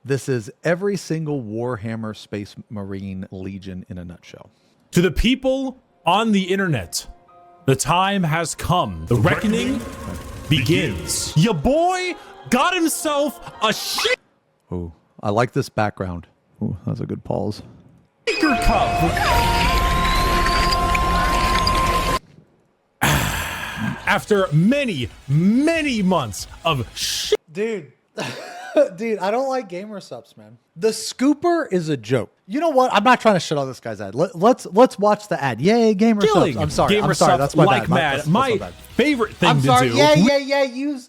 This is every single Warhammer Space Marine Legion in a nutshell. To the people on the internet, the time has come. The reckoning begins. Your boy got himself a shit. Ooh, I like this background. Ooh, that's a good pause. Shaker Cup. After many months of shit. Dude. Dude, I don't like gamer subs, man. The scooper is a joke. You know what? I'm not trying to shit on this guy's ad. Let's watch the ad. Yay, gamer subs. I'm sorry. Gamer I'm sorry. That's my like bad. Mad. My favorite thing to do. Yeah. Use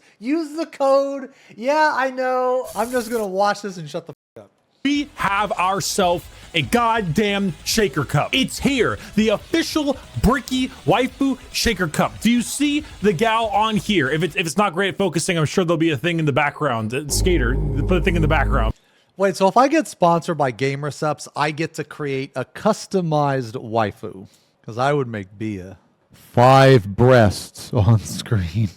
the code. Yeah, I know. I'm just gonna watch this and shut the f up. We have ourselves a goddamn shaker cup. It's here, the official Bricky waifu shaker cup. Do you see the gal on here? If it's not great at focusing, I'm sure there'll be a thing in the background. Skater, put a thing in the background. Wait, so if I get sponsored by Gamersubs, I get to create a customized waifu, because I would make Bia 5 breasts on screen.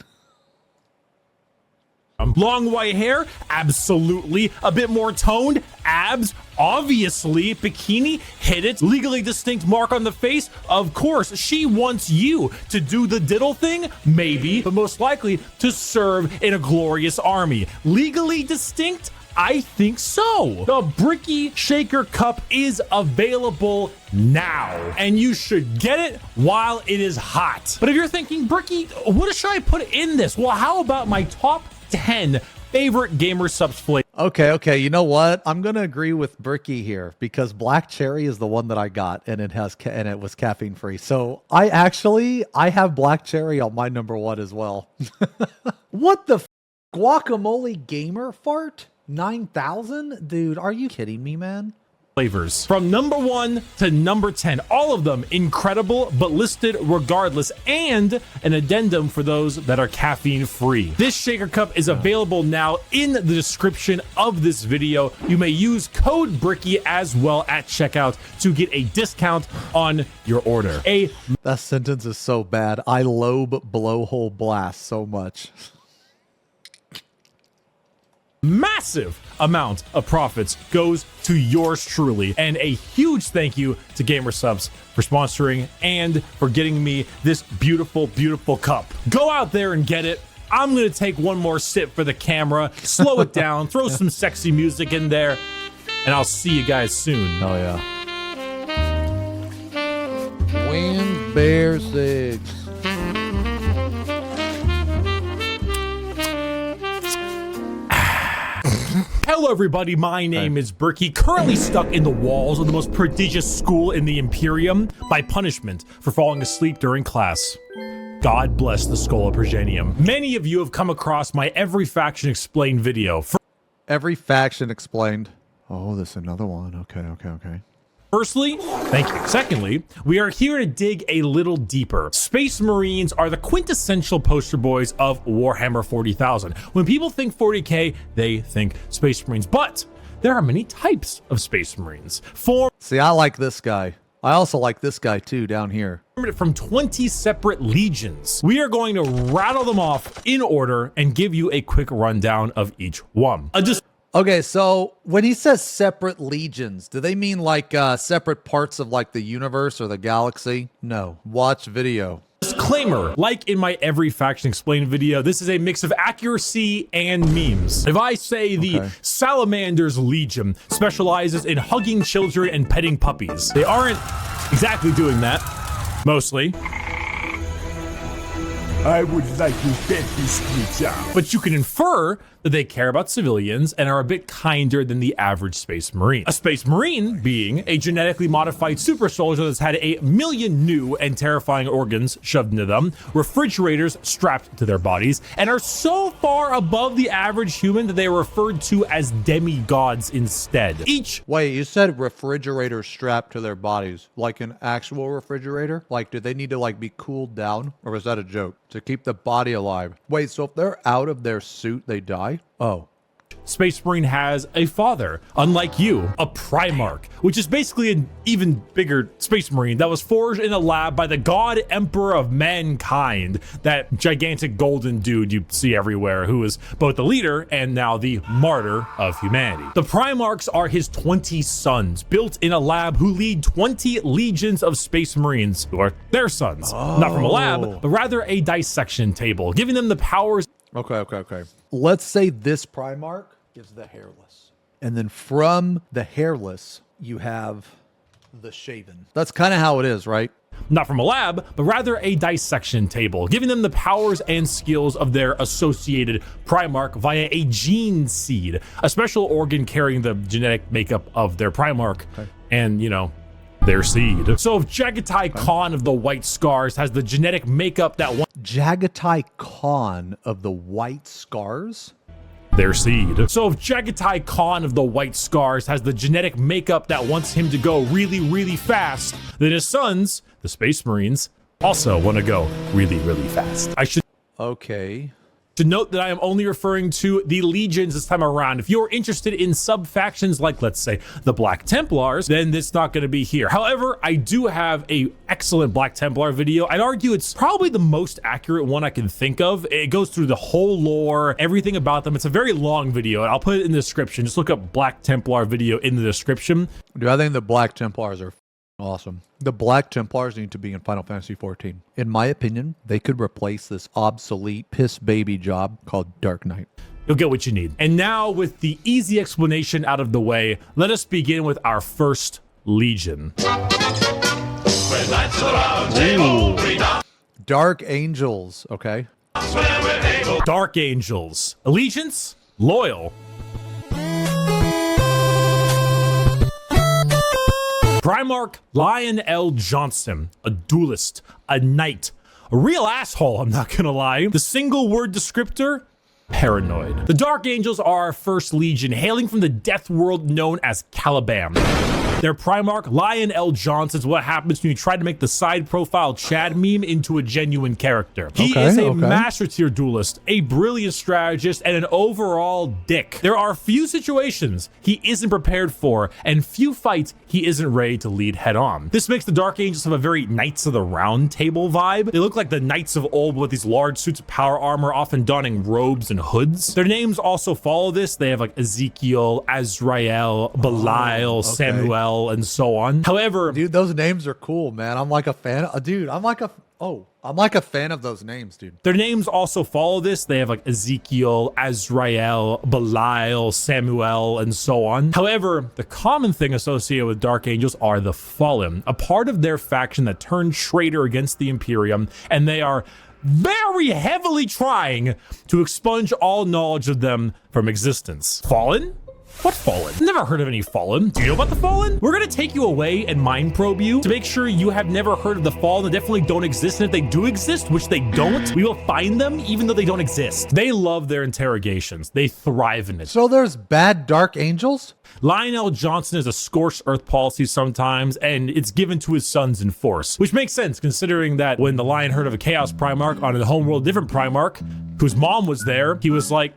Long white hair, absolutely. A bit more toned, abs, obviously. Bikini, hit it. Legally distinct mark on the face, of course. She wants you to do the diddle thing, maybe, but most likely to serve in a glorious army. Legally distinct? I think so. The Bricky Shaker Cup is available now, and you should get it while it is hot. But if you're thinking, Bricky, what should I put in this? Well, how about my top 10 favorite gamer subs flavor? Okay. You know what? I'm gonna agree with Bricky here because Black Cherry is the one that I got, and it was caffeine free. So I have Black Cherry on my number 1 as well. What the guacamole gamer fart? 9,000? Dude, are you kidding me, man? Flavors from number 1 to number 10, all of them incredible, but listed regardless, and an addendum for those that are caffeine free. This shaker cup is available now in the description of this video. You may use code Bricky as well at checkout to get a discount on your order. That sentence is so bad. I lobe blowhole blast so much. Massive amount of profits goes to yours truly, and a huge thank you to Gamersubs for sponsoring and for getting me this beautiful cup. Go out there and get it. I'm gonna take one more sip for the camera, slow it down, throw some sexy music in there, and I'll see you guys soon. Oh yeah. Wind Bear 6. Hello everybody, my name is Bricky, currently stuck in the walls of the most prodigious school in the Imperium by punishment for falling asleep during class. God bless the Skull of Progenium. Many of you have come across my Every Faction Explained video. Every Faction Explained. Oh, there's another one. Okay. Firstly, thank you. Secondly, we are here to dig a little deeper. Space Marines are the quintessential poster boys of Warhammer 40,000. When people think 40K, they think Space Marines, but there are many types of Space Marines. See, I like this guy. I also like this guy too, down here. From 20 separate legions. We are going to rattle them off in order and give you a quick rundown of each one. Okay, so when he says separate legions, do they mean like separate parts of like the universe or the galaxy? No. Watch video. Disclaimer, like in my Every Faction Explained video, this is a mix of accuracy and memes. If I say the Salamanders Legion specializes in hugging children and petting puppies, they aren't exactly doing that, mostly. I would like to pet this creature. But you can infer that they care about civilians and are a bit kinder than the average Space Marine. A Space Marine being a genetically modified super soldier that's had 1 million new and terrifying organs shoved into them, refrigerators strapped to their bodies, and are so far above the average human that they are referred to as demigods instead. Wait, you said refrigerators strapped to their bodies, like an actual refrigerator? Like, do they need to like be cooled down, or is that a joke? To keep the body alive. Wait, so if they're out of their suit, they die? Oh. Space Marine has a father, unlike you, a Primarch, which is basically an even bigger Space Marine that was forged in a lab by the God Emperor of Mankind, that gigantic golden dude you see everywhere, who is both the leader and now the martyr of humanity. The Primarchs are his 20 sons, built in a lab, who lead 20 legions of Space Marines, who are their sons. Not from a lab, but rather a dissection table, giving them the powers. Okay. Let's say this Primarch is the hairless. And then from the hairless, you have the shaven. That's kind of how it is, right? Not from a lab, but rather a dissection table, giving them the powers and skills of their associated Primarch via a gene seed, a special organ carrying the genetic makeup of their Primarch and, you know, their seed. So if Jagatai Khan of the White Scars has the genetic makeup that Jagatai Khan of the White Scars? Their seed. So if Jagatai Khan of the White Scars has the genetic makeup that wants him to go really, really fast, then his sons, the Space Marines, also want to go really, really fast. I should note that I am only referring to the legions this time around. If you're interested in sub-factions like, let's say, the Black Templars, then it's not going to be here. However, I do have a excellent Black Templar video. I'd argue it's probably the most accurate one I can think of. It goes through the whole lore, everything about them. It's a very long video, and I'll put it in the description. Just look up Black Templar video in the description. Dude, I think the Black Templars are awesome. The Black Templars need to be in Final Fantasy XIV. In my opinion, they could replace this obsolete piss baby job called Dark Knight. You'll get what you need. And now, with the easy explanation out of the way, let us begin with our first legion. Dark Angels, okay. Dark Angels. Allegiance? Loyal. Primarch Lionel Johnson, a duelist, a knight, a real asshole, I'm not gonna lie. The single word descriptor? Paranoid. The Dark Angels are our first legion, hailing from the death world known as Caliban. Their Primarch, Lionel Johnson, is what happens when you try to make the side profile Chad meme into a genuine character. He is a master tier duelist, a brilliant strategist, and an overall dick. There are few situations he isn't prepared for, and few fights he isn't ready to lead head on. This makes the Dark Angels have a very Knights of the Round Table vibe. They look like the Knights of old with these large suits of power armor, often donning robes and hoods. Their names also follow this. They have like Ezekiel, Azrael, Belial, Samuel, and so on. However, dude, those names are cool, man. I'm like a fan. I'm like a fan of those names, dude. Their names also follow this. They have like Ezekiel, Azrael, Belial, Samuel, and so on. However, the common thing associated with Dark Angels are the Fallen, a part of their faction that turned traitor against the Imperium, and they are very heavily trying to expunge all knowledge of them from existence. Fallen? What Fallen? Never heard of any Fallen. Do you know about the Fallen? We're gonna take you away and mind probe you to make sure you have never heard of the Fallen. They definitely don't exist, and if they do exist, which they don't, we will find them even though they don't exist. They love their interrogations. They thrive in it. So there's bad Dark Angels? Lionel Johnson is a scorched earth policy sometimes, and it's given to his sons in force, which makes sense considering that when the Lion heard of a Chaos Primarch on a homeworld different Primarch, whose mom was there, he was like,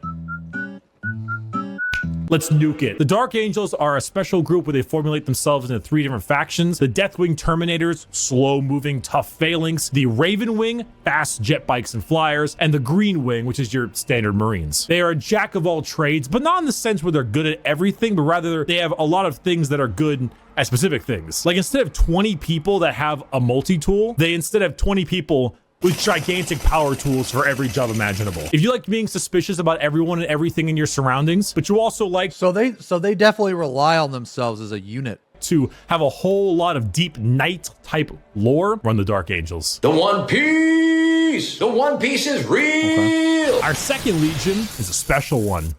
let's nuke it. The Dark Angels are a special group where they formulate themselves into 3 different factions. The Deathwing Terminators, slow-moving, tough phalanx. The Raven Wing, fast jet bikes and flyers. And the Green Wing, which is your standard Marines. They are a jack of all trades, but not in the sense where they're good at everything, but rather they have a lot of things that are good at specific things. Like instead of 20 people that have a multi-tool, they instead have 20 people with gigantic power tools for every job imaginable. If you like being suspicious about everyone and everything in your surroundings, but you also like so they definitely rely on themselves as a unit to have a whole lot of deep knight type lore, run the Dark Angels. The One Piece! The One Piece is real! Our second legion is a special one.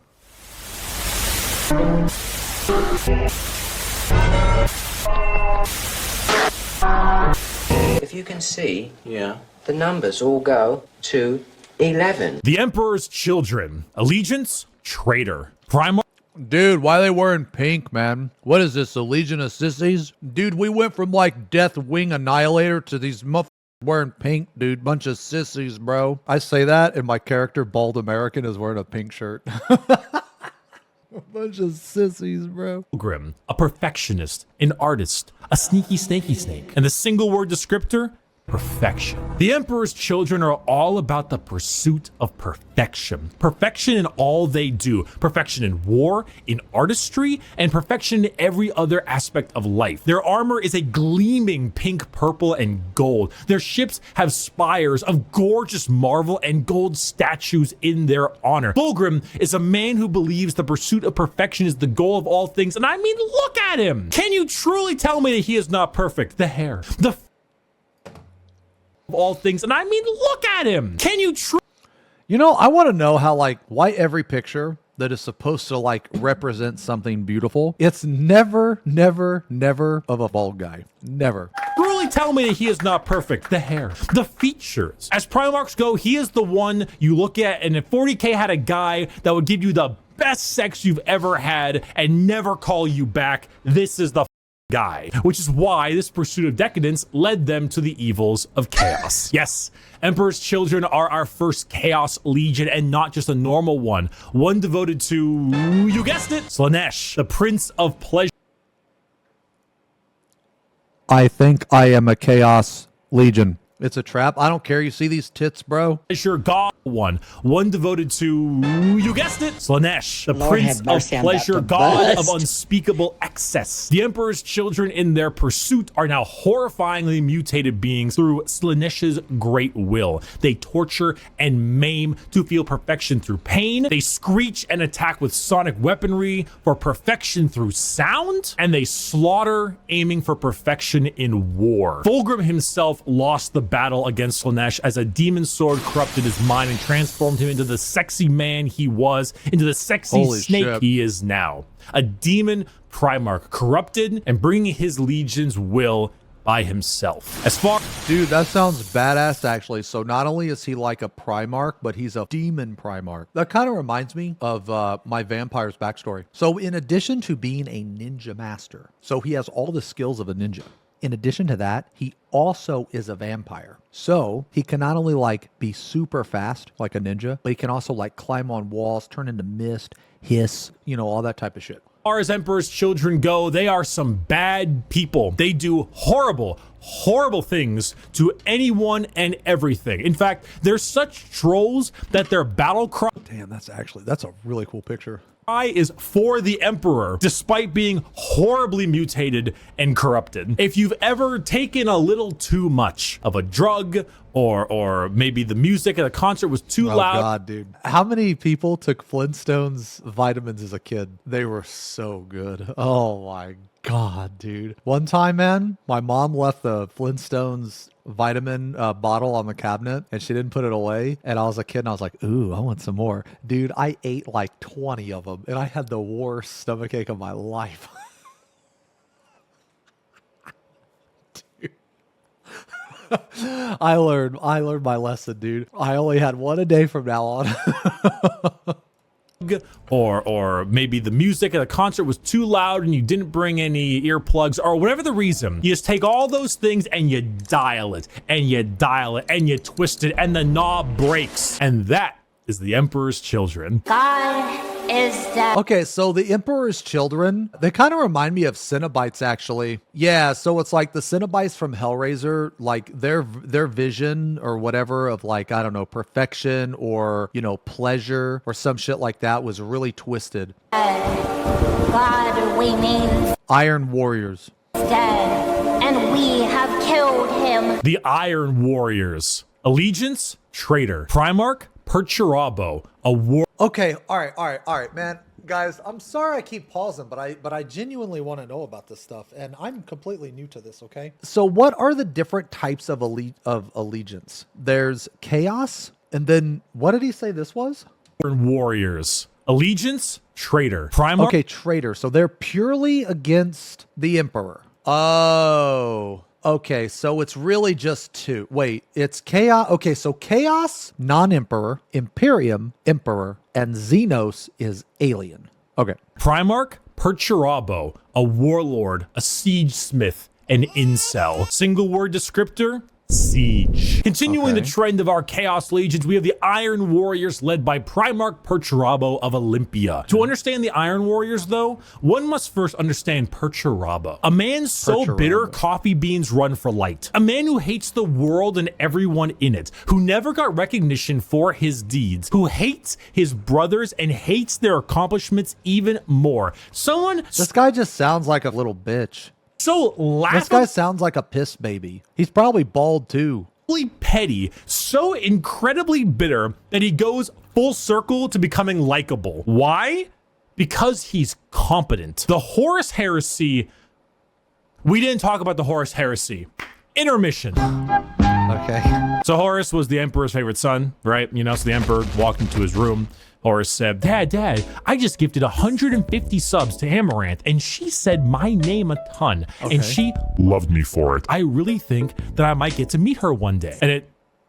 If you can see, the numbers all go to 11. The Emperor's Children. Allegiance, traitor. Primarch. Dude, why are they wearing pink, man? What is this, a Legion of Sissies? Dude, we went from like Deathwing Annihilator to these motherfuckers wearing pink, dude. Bunch of sissies, bro. I say that, and my character, Bald American, is wearing a pink shirt. Bunch of sissies, bro. Pilgrim, a perfectionist, an artist, a sneaky snaky snake. And the single word descriptor, perfection. The Emperor's children are all about the pursuit of perfection. Perfection in all they do. Perfection in war, in artistry, and perfection in every other aspect of life. Their armor is a gleaming pink, purple, and gold. Their ships have spires of gorgeous marble and gold statues in their honor. Fulgrim is a man who believes the pursuit of perfection is the goal of all things. And I mean, look at him. Can you truly tell me that he is not perfect? The hair, the of all things, and I mean, look at him. Can you You know, I want to know how, like, why every picture that is supposed to, like, represent something beautiful, it's never of a bald guy. Never. truly tell me that he is not perfect? The hair, the features. As Primarchs go, he is the one you look at, and if 40K had a guy that would give you the best sex you've ever had and never call you back, this is the guy, which is why this pursuit of decadence led them to the evils of chaos. Yes, Emperor's children are our first Chaos Legion, and not just a normal one devoted to, you guessed it, Slaanesh, the Prince of Pleasure. I think I am a Chaos Legion. It's a trap. I don't care. You see these tits, bro? Pleasure God one devoted to, you guessed it, Slaanesh, the Lord Prince have of mercy, I'm Pleasure, about to God of bust. unspeakable excess. The Emperor's children in their pursuit are now horrifyingly mutated beings through Slaanesh's great will. They torture and maim to feel perfection through pain. They screech and attack with sonic weaponry for perfection through sound. And they slaughter, aiming for perfection in war. Fulgrim himself lost the battle against Slaanesh as a demon sword corrupted his mind and transformed him into the sexy man he was, into the sexy Holy snake shit. he is now. A demon Primarch, corrupted and bringing his legion's will by himself. As far Dude, that sounds badass, actually. So not only is he like a Primarch, but he's a demon Primarch. That kind of reminds me of my vampire's backstory. So in addition to being a ninja master, so he has all the skills of a ninja. In addition to that, he also is a vampire. So he can not only like be super fast like a ninja, but he can also like climb on walls, turn into mist, hiss, you know, all that type of shit. as Emperor's children go, they are some bad people. They do horrible things to anyone and everything. In fact, they're such trolls that their battle cry Damn, that's a really cool picture. is for the Emperor, despite being horribly mutated and corrupted. If you've ever taken a little too much of a drug, or maybe the music at a concert was too loud. Oh God, dude. How many people took Flintstones vitamins as a kid? They were so good. Oh my God, dude. One time, man, my mom left the Flintstones vitamin bottle on the cabinet and she didn't put it away, and I was a kid and I was like, ooh, I want some more. Dude, I ate like 20 of them and I had the worst stomachache of my life. Dude. I learned my lesson, dude. I only had one a day from now on. Or maybe the music at a concert was too loud and you didn't bring any earplugs, or whatever the reason. You just take all those things and you dial it and you dial it and you twist it and the knob breaks. And that is the Emperor's children. God is dead. Okay, so the Emperor's children, they kind of remind me of Cenobites, actually. Yeah, so it's like the Cenobites from Hellraiser, like their vision or whatever of like, I don't know, perfection or, you know, pleasure or some shit like that was really twisted. God, we mean Iron Warriors. dead, and we have killed him. The Iron Warriors. Allegiance, traitor. Primarch, Perturabo, a war. Okay, all right, man. Guys, I'm sorry I keep pausing, but I genuinely want to know about this stuff, and I'm completely new to this, okay? So what are the different types of allegiance? There's chaos, and then what did he say this was? Warriors. Allegiance, traitor. Primarch. Okay, traitor. So they're purely against the Emperor. Oh. Okay, so it's really just two. Wait, it's chaos. Okay, so chaos, non-emperor, Imperium, emperor, and Xenos is alien. Okay. Primarch, Perturabo, a warlord, a siege smith, an incel. Single word descriptor, siege. Continuing Okay. the trend of our Chaos Legions, we have the Iron Warriors led by Primarch Perturabo of Olympia. To understand the Iron Warriors, though, one must first understand Perturabo. A man so bitter coffee beans run for light. A man who hates the world and everyone in it, who never got recognition for his deeds, who hates his brothers and hates their accomplishments even more. Someone This guy just sounds like a little bitch. so This guy sounds like a piss baby. He's probably bald too. petty, so incredibly bitter that he goes full circle to becoming likable. Why? Because he's competent. The Horus heresy. We didn't talk about the Horus heresy. Intermission. Okay. So Horus was the emperor's favorite son, right? You know, so the emperor walked into his room. Horus said, Dad, I just gifted 150 subs to Amaranth, and she said my name a ton, and she loved me for it. I really think that I might get to meet her one day. And it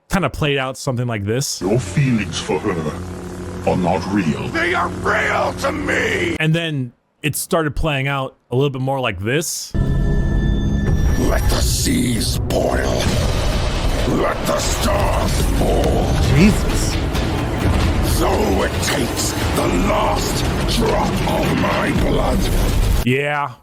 kind of played out something like this. Your feelings for her are not real. They are real to me! And then it started playing out a little bit more like this. Let the seas boil. Let the stars fall. Jesus. So it takes the last drop of my blood. Yeah.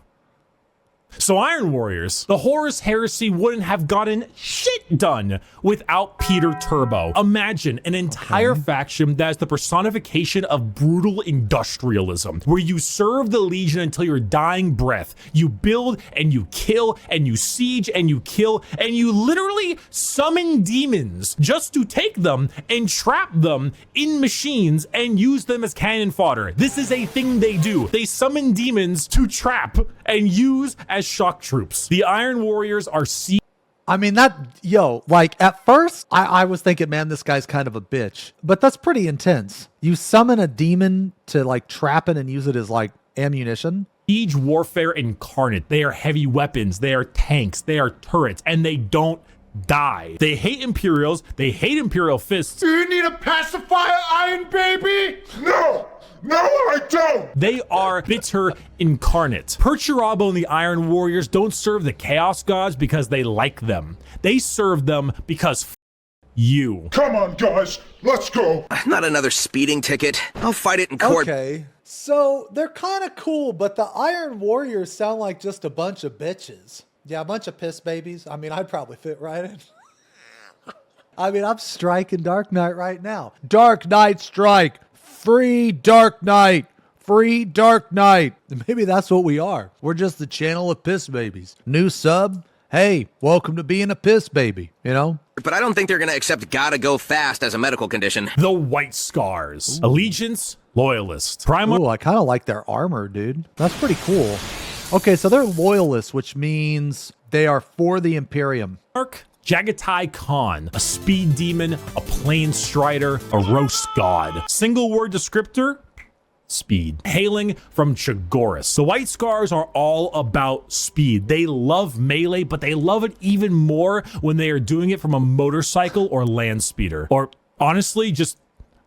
So Iron Warriors, the Horus heresy wouldn't have gotten shit done without Peter Turbo. Imagine an entire faction that is the personification of brutal industrialism, where you serve the Legion until your dying breath. You build and you kill and you siege and you kill and you literally summon demons just to take them and trap them in machines and use them as cannon fodder. This is a thing they do. They summon demons to trap and use as shock troops. The Iron Warriors are I mean, like at first I was thinking, man, this guy's kind of a bitch, but that's pretty intense. You summon a demon to like trap it and use it as like ammunition. siege warfare incarnate. They are heavy weapons, they are tanks, they are turrets, and they don't die. They hate Imperials, they hate Imperial Fists. Do you need a pacifier, Iron Baby? No, I don't! They are bitter incarnate. Perturabo and the Iron Warriors don't serve the Chaos Gods because they like them. They serve them because you. Come on, guys, let's go. Not another speeding ticket. I'll fight it in court. Okay, so they're kind of cool, but the Iron Warriors sound like just a bunch of bitches. Yeah, a bunch of piss babies. I mean, I'd probably fit right in. I mean, I'm striking Dark Knight right now. Dark Knight strike. Free Dark Knight. Free Dark Knight. Maybe that's what we are. We're just the channel of piss babies. New sub. Hey, welcome to being a piss baby, you know? But I don't think they're gonna accept gotta go fast as a medical condition. The White Scars. Allegiance, Loyalist. Primarch. Ooh, I kind of like their armor, dude. That's pretty cool. Okay, so they're loyalists, which means they are for the Imperium. Jagatai Khan, a speed demon, a plane strider, a roast god. Single word descriptor, speed. Hailing from Chagoris. The White Scars are all about speed. They love melee, but they love it even more when they are doing it from a motorcycle or land speeder. Or honestly, just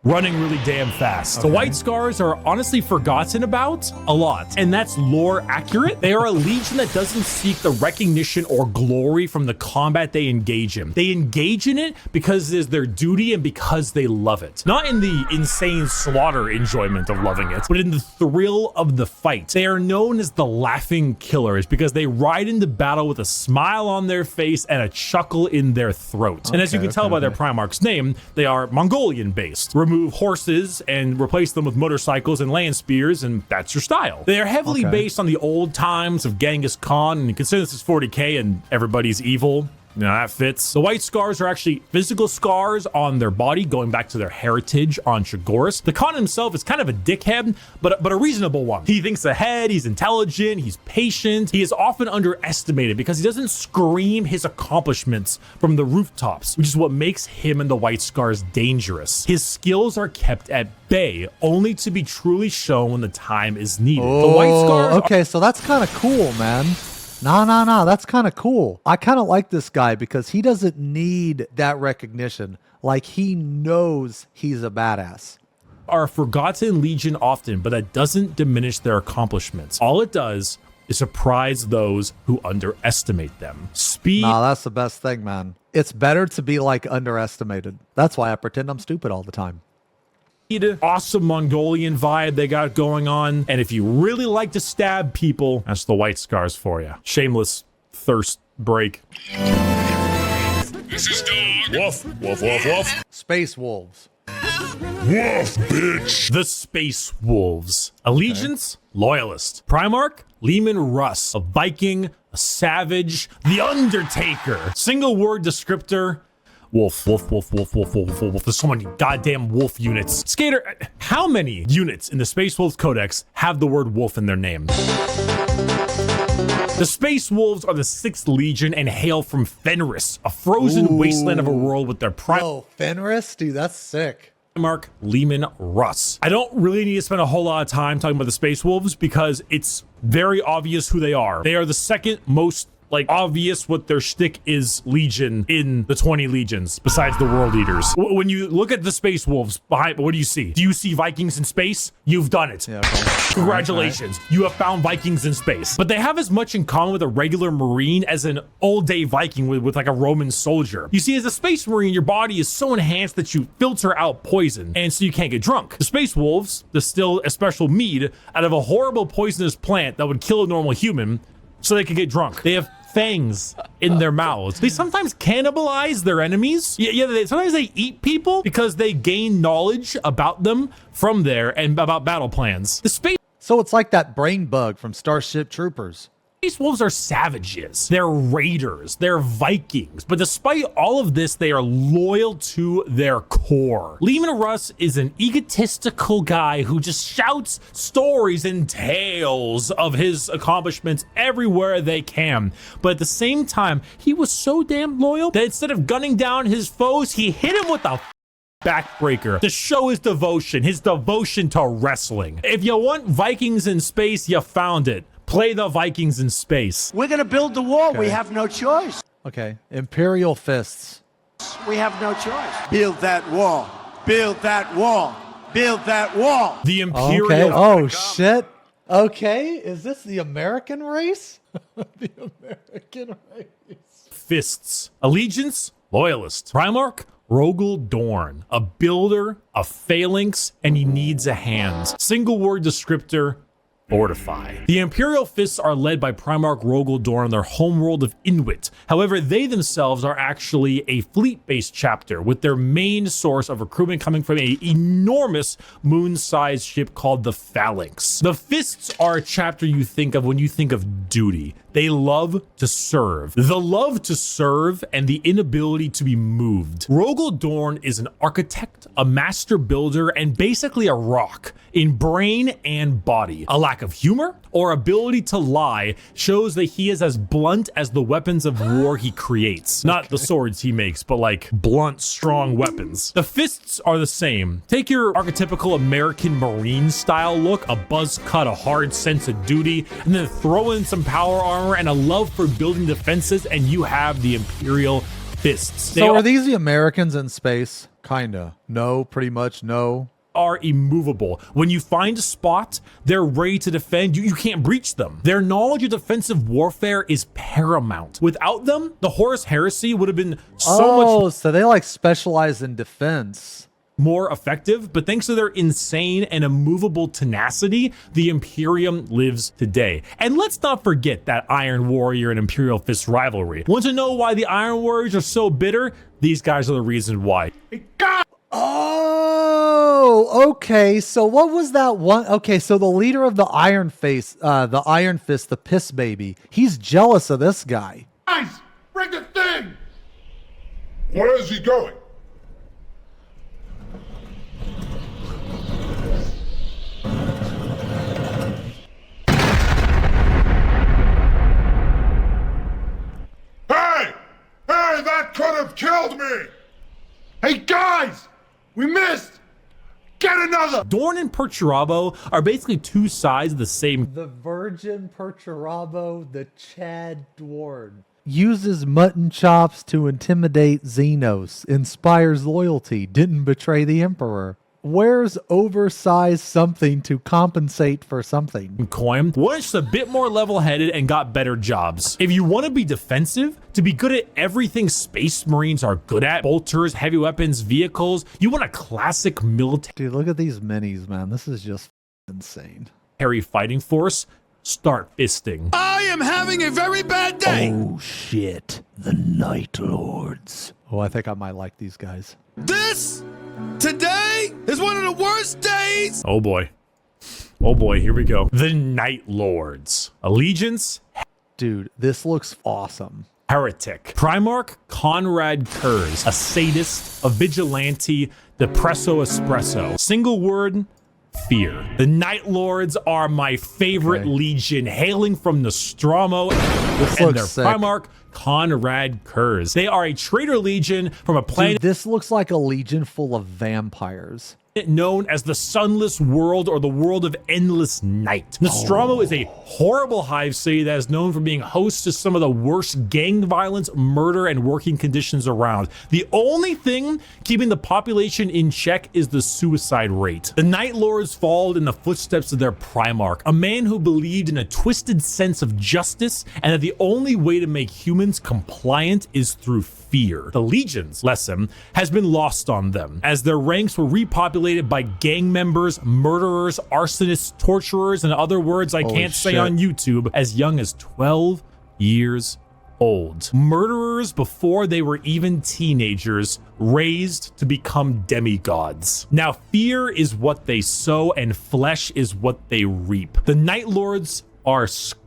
running really damn fast. The White Scars are honestly forgotten about a lot, and that's lore accurate. They are a legion that doesn't seek the recognition or glory from the combat they engage in. They engage in it because it is their duty and because they love it. Not in the insane slaughter enjoyment of loving it, but in the thrill of the fight. They are known as the Laughing Killers because they ride into battle with a smile on their face and a chuckle in their throat. And as you can tell by their Primarch's name, they are Mongolian based. Remove horses and replace them with motorcycles and land spears, and that's your style. They are heavily based on the old times of Genghis Khan, and consider this is 40k and everybody's evil. You know, that fits. The White Scars are actually physical scars on their body, going back to their heritage on Chagoris. The Khan himself is kind of a dickhead, but a reasonable one. He thinks ahead, he's intelligent, he's patient. He is often underestimated because he doesn't scream his accomplishments from the rooftops, which is what makes him and the White Scars dangerous. His skills are kept at bay, only to be truly shown when the time is needed. The White Scars okay, so that's kind of cool, man. No, that's kind of cool. I kind of like this guy because he doesn't need that recognition. Like, he knows he's a badass. Are a forgotten legion often, but that doesn't diminish their accomplishments. All it does is surprise those who underestimate them. Speed. Nah, that's the best thing, man. It's better to be like underestimated. That's why I pretend I'm stupid all the time. Awesome Mongolian vibe they got going on. And if you really like to stab people, that's the White Scars for you. Shameless thirst break. This is dog. Woof, woof, woof, woof. Space wolves. Woof, bitch. The Space Wolves. Allegiance, Loyalist. Primarch, Leman Russ. A Viking, a Savage, the Undertaker. Single word descriptor, wolf. Wolf, wolf, wolf, wolf, wolf, wolf. There's so many goddamn wolf units. Skater, how many units in the Space Wolves Codex have the word wolf in their name? The Space Wolves are the 6th Legion and hail from Fenris, a frozen wasteland of a world with their Oh, Fenris? Dude, that's sick. Primarch Leman Russ. I don't really need to spend a whole lot of time talking about the Space Wolves because it's very obvious who they are. They are the second most obvious what their shtick is Legion in the 20 legions besides the World Eaters. When you look at the Space Wolves behind, what do you see? Do you see Vikings in space? You've done it. Yeah, okay. Congratulations. You have found Vikings in space. But they have as much in common with a regular Marine as an all-day Viking with like a Roman soldier. You see, as a Space Marine, your body is so enhanced that you filter out poison, and so you can't get drunk. The Space Wolves distill a special mead out of a horrible poisonous plant that would kill a normal human so they could get drunk. They have fangs in their mouths. They sometimes cannibalize their enemies. Sometimes they eat people because they gain knowledge about them from there and about battle plans. The Space So it's like that brain bug from Starship Troopers. Wolves are savages. They're raiders. They're Vikings. But despite all of this, they are loyal to their core. Leman Russ is an egotistical guy who just shouts stories and tales of his accomplishments everywhere they can. But at the same time, he was so damn loyal that instead of gunning down his foes, he hit him with a backbreaker to show his devotion to wrestling. If you want Vikings in space, you found it. Play the Vikings in space. We're going to build the wall. Okay. We have no choice. Okay. Imperial Fists. We have no choice. Build that wall. Build that wall. Build that wall. The Imperial. Okay. Oh, shit. Okay. Is this the American race? The American race. Fists. Allegiance, Loyalist. Primarch, Rogel Dorn. A builder, a phalanx, and he needs a hand. Single word descriptor, fortify. The Imperial Fists are led by Primarch Rogel Dorn on their homeworld of Inuit. However, they themselves are actually a fleet-based chapter with their main source of recruitment coming from an enormous moon-sized ship called the Phalanx. The Fists are a chapter you think of when you think of duty. They love to serve. The love to serve and the inability to be moved. Rogel Dorn is an architect, a master builder, and basically a rock in brain and body. A lack of humor or ability to lie shows that he is as blunt as the weapons of war he creates. Not the swords he makes, but like blunt, strong weapons. The Fists are the same. Take your archetypical American Marine style look, a buzz cut, a hard sense of duty, and then throw in some power armor and a love for building defenses, and you have the Imperial Fists. So are these the Americans in space? Kinda. No, pretty much no. Are immovable. When you find a spot, they're ready to defend. You can't breach them. Their knowledge of defensive warfare is paramount. Without them, the Horus heresy would have been so much so they like specialize in defense. more effective, but thanks to their insane and immovable tenacity, the Imperium lives today. And let's not forget that Iron Warrior and Imperial Fist rivalry. Want to know why the Iron Warriors are so bitter? These guys are the reason why. Oh, okay. So what was that one? Okay, so the leader of the Iron Fist, the Piss Baby, he's jealous of this guy. Guys, bring the thing! Where is he going? Hey! Hey, that could have killed me! Hey, guys! We missed! Get another! Dorn and Perturabo are basically two sides of the same. The Virgin Perturabo, the Chad Dwarn, uses mutton chops to intimidate Xenos, inspires loyalty, didn't betray the Emperor. wears oversized something to compensate for something. Coin was just a bit more level-headed and got better jobs. If you want to be defensive, to be good at everything Space Marines are good at, bolters, heavy weapons, vehicles, you want a classic military Dude, look at these minis, man. This is just insane. fighting force, start fisting. I am having a very bad day. Oh shit, the Night Lords. Oh, I think I might like these guys. This today is one of the worst days. Oh boy. Oh boy, here we go. The Night Lords. Allegiance, Dude, this looks awesome. heretic. Primarch Conrad Kurz, a sadist, a vigilante, depresso espresso. Single word, fear. The Night Lords are my favorite legion, hailing from Nostromo This and looks their sick. Primarch Conrad Kurz. They are a traitor legion from a planet Dude, this looks like a legion full of vampires. known as the Sunless World or the World of Endless Night. Nostromo is a horrible hive city that is known for being host to some of the worst gang violence, murder, and working conditions around. The only thing keeping the population in check is the suicide rate. The Night Lords followed in the footsteps of their Primarch, a man who believed in a twisted sense of justice and that the only way to make humans compliant is through fear. The Legion's lesson has been lost on them, as their ranks were repopulated by gang members, murderers, arsonists, torturers, and other words I can't say on YouTube, as young as 12 years old. Murderers before they were even teenagers, raised to become demigods. Now, fear is what they sow, and flesh is what they reap. The Night Lords are scum.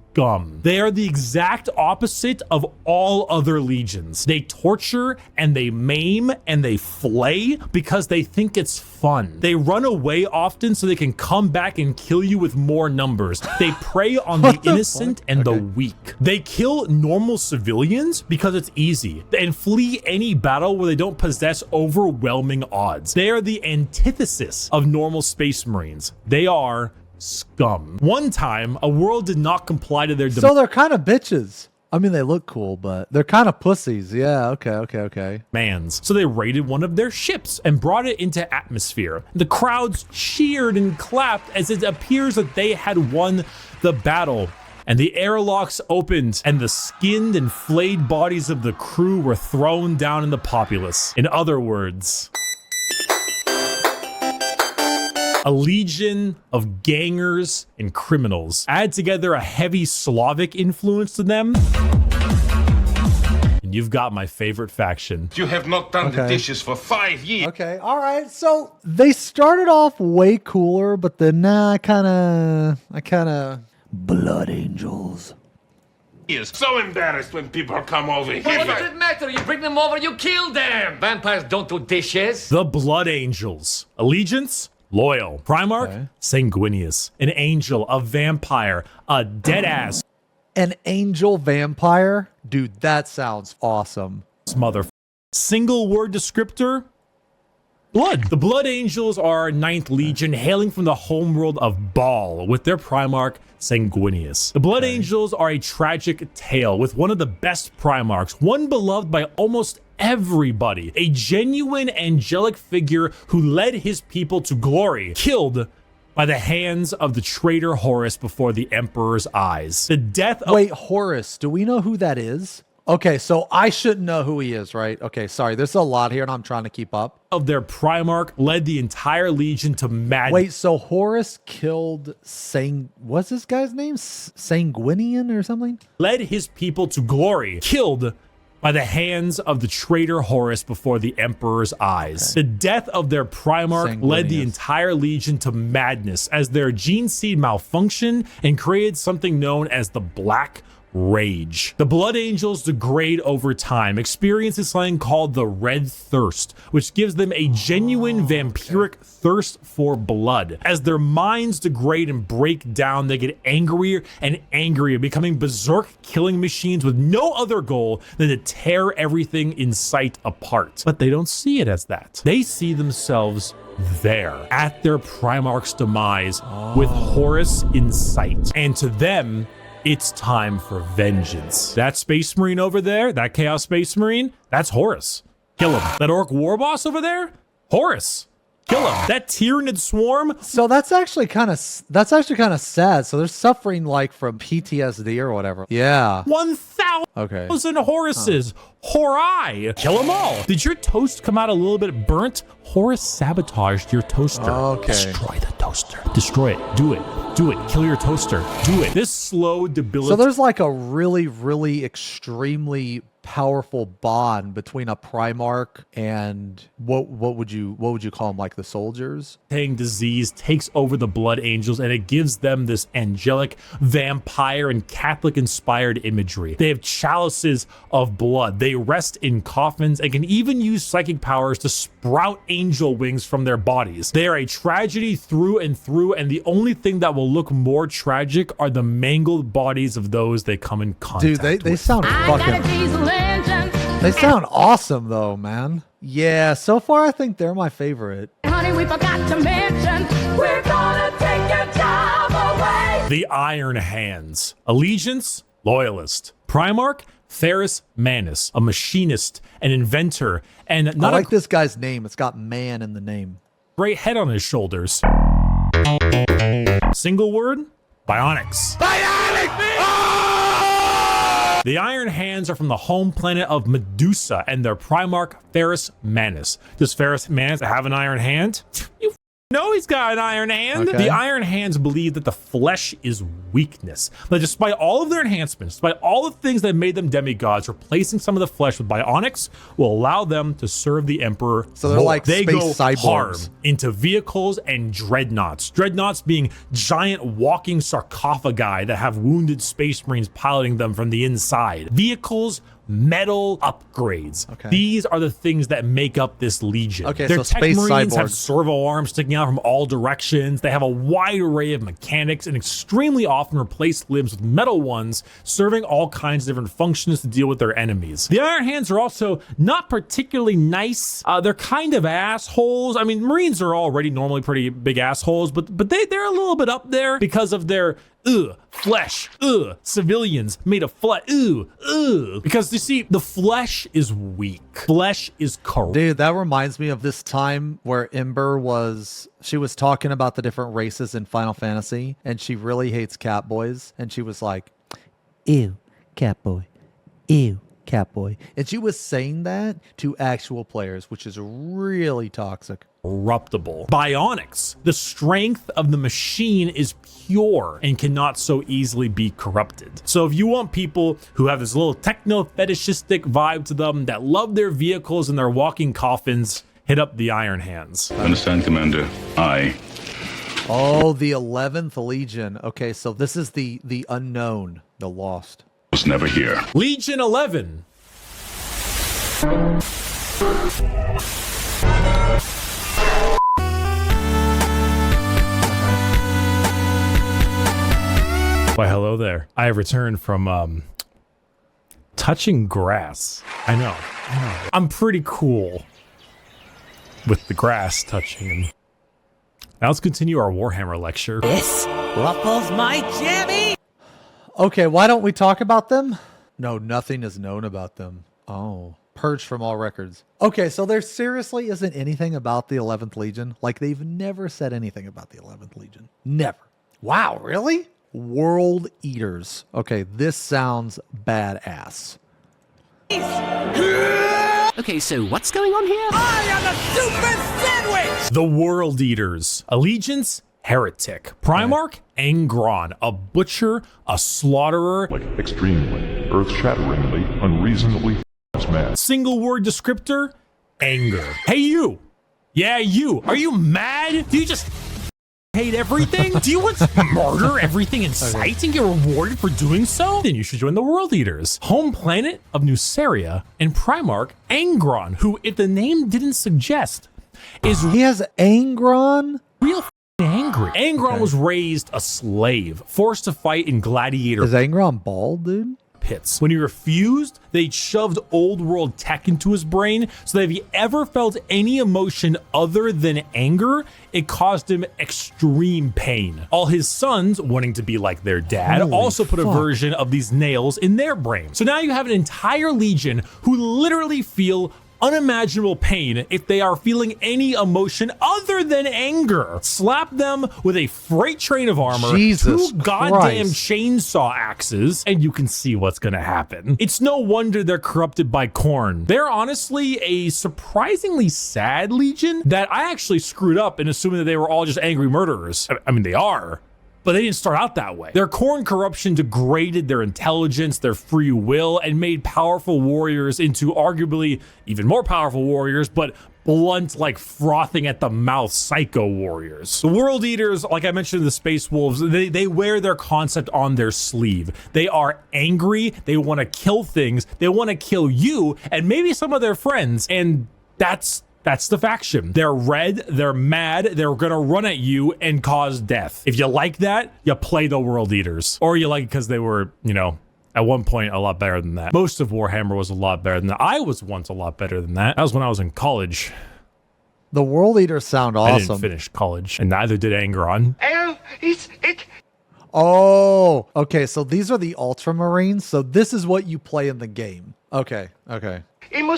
They are the exact opposite of all other legions. They torture and they maim and they flay because they think it's fun. They run away often so they can come back and kill you with more numbers. They prey on the innocent and the weak. They kill normal civilians because it's easy and flee any battle where they don't possess overwhelming odds. They are the antithesis of normal Space Marines. They are scum. One time, a world did not comply to their So they're kind of bitches. I mean, they look cool, but they're kind of pussies. Yeah, okay. demands. So they raided one of their ships and brought it into atmosphere. The crowds cheered and clapped as it appears that they had won the battle. And the airlocks opened, and the skinned and flayed bodies of the crew were thrown down in the populace. In other words, a legion of gangers and criminals. Add together a heavy Slavic influence to them, and you've got my favorite faction. You have not done the dishes for 5 years. Okay, all right. So they started off way cooler, but then I kind of Blood Angels. He is so embarrassed when people come over here. What does it matter? You bring them over, you kill them. Vampires don't do dishes. The Blood Angels. Allegiance, loyal. Primarch, sanguineous. An angel, a vampire, a dead-ass An angel vampire? Dude, that sounds awesome. mother. Single word descriptor, blood. The Blood Angels are 9th Legion, hailing from the homeworld of Baal, with their Primarch, Sanguinius. The Blood Angels are a tragic tale with one of the best Primarchs, one beloved by almost everybody, a genuine angelic figure who led his people to glory, killed by the hands of the traitor Horus before the Emperor's eyes. The death of— Wait, Horus, do we know who that is? Okay, so I shouldn't know who he is, right? Okay, sorry, there's a lot here and I'm trying to keep up. Of their Primarch led the entire legion to madness. Wait, so Horus killed what's this guy's name? Sanguinian or something? Led his people to glory, killed by the hands of the traitor Horus before the Emperor's eyes. The death of their Primarch led the entire legion to madness as their gene seed malfunctioned and created something known as the Black Rage. The Blood Angels degrade over time, experiencing something called the Red Thirst, which gives them a genuine vampiric thirst for blood. As their minds degrade and break down, they get angrier and angrier, becoming berserk killing machines with no other goal than to tear everything in sight apart. But they don't see it as that. They see themselves there, at their Primarch's demise, with Horus in sight. And to them, it's time for vengeance. That Space Marine over there, that Chaos Space Marine, that's Horus. Kill him. That Orc War Boss over there, Horus. kill him. That Tyranid swarm. So that's actually kind of sad. So they're suffering like from PTSD or whatever. Yeah. 1,000 Okay. Horuses. Horai. Kill them all. Did your toast come out a little bit burnt? Horus sabotaged your toaster. Okay. Destroy the toaster. Destroy it. Do it. Do it. Kill your toaster. Do it. This slow, debilitating. So there's like a really, really extremely powerful bond between a Primarch and what would you call them, like the soldiers? Disease takes over the Blood Angels, and it gives them this angelic, vampire, and Catholic-inspired imagery. They have chalices of blood. They rest in coffins and can even use psychic powers to sprout angel wings from their bodies. They are a tragedy through and through, and the only thing that will look more tragic are the mangled bodies of those they come in contact Dude, they with. sound They sound awesome though, man. Yeah, so far I think they're my favorite. Honey, we forgot to mention, we're gonna take your job away. The Iron Hands. Allegiance, loyalist. Primarch, Ferrus Manus, a machinist, an inventor, and not I like a this guy's name. It's got man in the name. great head on his shoulders. Single word, bionics. The Iron Hands are from the home planet of Medusa and their Primarch Ferrus Manus. Does Ferrus Manus have an iron hand? You know he's got an iron hand. Okay. The Iron Hands believe that the flesh is weakness. That despite all of their enhancements, despite all the things that made them demigods, replacing some of the flesh with bionics will allow them to serve the Emperor. So they're more. like they space go cyborgs. hard into vehicles and dreadnoughts. Dreadnoughts being giant walking sarcophagi that have wounded space marines piloting them from the inside. Vehicles, metal upgrades. Okay. These are the things that make up this legion. Okay, Their so tech space marines have cyborgs. servo arms sticking out from all directions. They have a wide array of mechanics and extremely often replace limbs with metal ones, serving all kinds of different functions to deal with their enemies. The Iron Hands are also not particularly nice. They're kind of assholes. I mean, Marines are already normally pretty big assholes, but they're a little bit up there because of their flesh, civilians made of flesh, because you see, the flesh is weak. Flesh is corrupt. Dude, that reminds me of this time where Ember she was talking about the different races in Final Fantasy, and she really hates Catboys, and she was like, ew, Catboy, ew, Catboy. And she was saying that to actual players, which is really toxic. Corruptible. Bionics. The strength of the machine is pure and cannot so easily be corrupted. So if you want people who have this little techno-fetishistic vibe to them, that love their vehicles and their walking coffins, hit up the Iron Hands. Understand, Commander. Oh, the 11th Legion. Okay, so this is the unknown, the lost. Was never here. Legion 11. Why, hello there. I have returned from touching grass. I know. I'm pretty cool with the grass touching. Now let's continue our Warhammer lecture. This ruffles my jammy. Okay, why don't we talk about them? No, nothing is known about them. Oh, purged from all records. Okay, so there seriously isn't anything about the 11th Legion? Like, they've never said anything about the 11th Legion. Never. Wow, really? World Eaters. Okay, this sounds badass. Okay, so what's going on here? I am a super sandwich! The World Eaters. Allegiance, Heretic. Primarch, Angron, a butcher, a slaughterer. Like extremely, earth-shatteringly, unreasonably mad. Single word descriptor, anger. Hey you! Yeah, you! Are you mad? Do you just hate everything? Do you want to murder everything in sight and get rewarded for doing so? Then you should join the World Eaters. Home planet of Nuceria and Primarch Angron, who, if the name didn't suggest, is He has Angron? real angry. Angron was raised a slave, forced to fight in gladiator Is Angron bald, dude? pits. When he refused, they shoved old world tech into his brain so that if he ever felt any emotion other than anger, it caused him extreme pain. All his sons, wanting to be like their dad, Holy also put a fuck. version of these nails in their brain. So now you have an entire legion who literally feel unimaginable pain if they are feeling any emotion other than anger. Slap them with a freight train of armor, Jesus 2 goddamn Christ. chainsaw axes, and you can see what's gonna happen. It's no wonder they're corrupted by Khorne. They're honestly a surprisingly sad legion that I actually screwed up in assuming that they were all just angry murderers. I mean, they are, but they didn't start out that way. Their Khorne corruption degraded their intelligence, their free will, and made powerful warriors into arguably even more powerful warriors, but blunt, like frothing at the mouth psycho warriors. The World Eaters, like I mentioned in the Space Wolves, they wear their concept on their sleeve. They are angry, they want to kill things, they want to kill you, and maybe some of their friends, and that's the faction. They're red, they're mad, they're gonna run at you and cause death. If you like that, you play the World Eaters. Or you like it because they were, you know, at one point a lot better than that. Most of Warhammer was a lot better than that. I was once a lot better than that. That was when I was in college. The World Eaters sound awesome. I didn't finish college, and neither did Angron. Oh, okay. So these are the Ultramarines. So this is what you play in the game. Okay. Hail,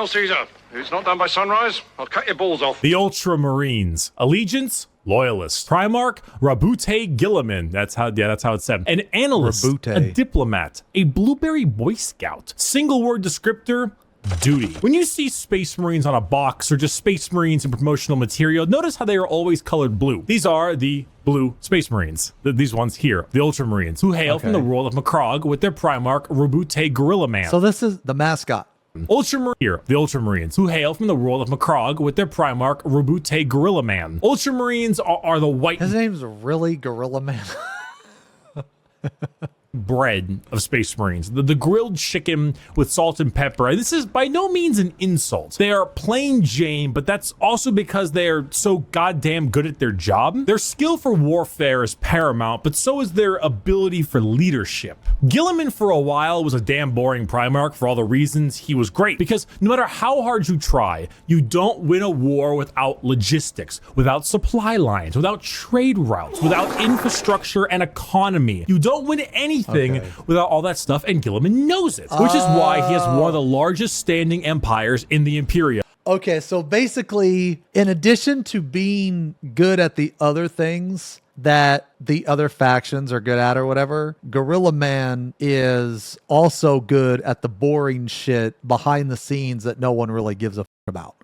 Caesar. If it's not done by sunrise, I'll cut your balls off. The Ultramarines. Allegiance, Loyalist. Primarch, Rabute Gilliman. That's how it's said. An analyst, Rabute. a diplomat, a blueberry Boy Scout. Single word descriptor, duty. When you see Space Marines on a box or just Space Marines in promotional material, notice how they are always colored blue. These are the blue Space Marines. These ones here, the Ultramarines, who hail from the world of Macrogge with their Primarch, Rabute Gorilla Man. So this is the mascot. Ultramarines, the Ultramarines, who hail from the world of Macrogge with their Primarch, Rabute Gorilla Man. Ultramarines are the white... His name's really Gorilla Man. bread of Space Marines, the grilled chicken with salt and pepper. This is by no means an insult. They are plain Jane, but that's also because they are so goddamn good at their job. Their skill for warfare is paramount, but so is their ability for leadership. Gilliman for a while was a damn boring Primarch for all the reasons he was great, because no matter how hard you try, you don't win a war without logistics, without supply lines, without trade routes, without infrastructure and economy. You don't win anything without all that stuff, and Gilliman knows it, which is why he has one of the largest standing empires in the Imperium. Okay, so basically, in addition to being good at the other things that the other factions are good at or whatever, Gorilla Man is also good at the boring shit behind the scenes that no one really gives a about.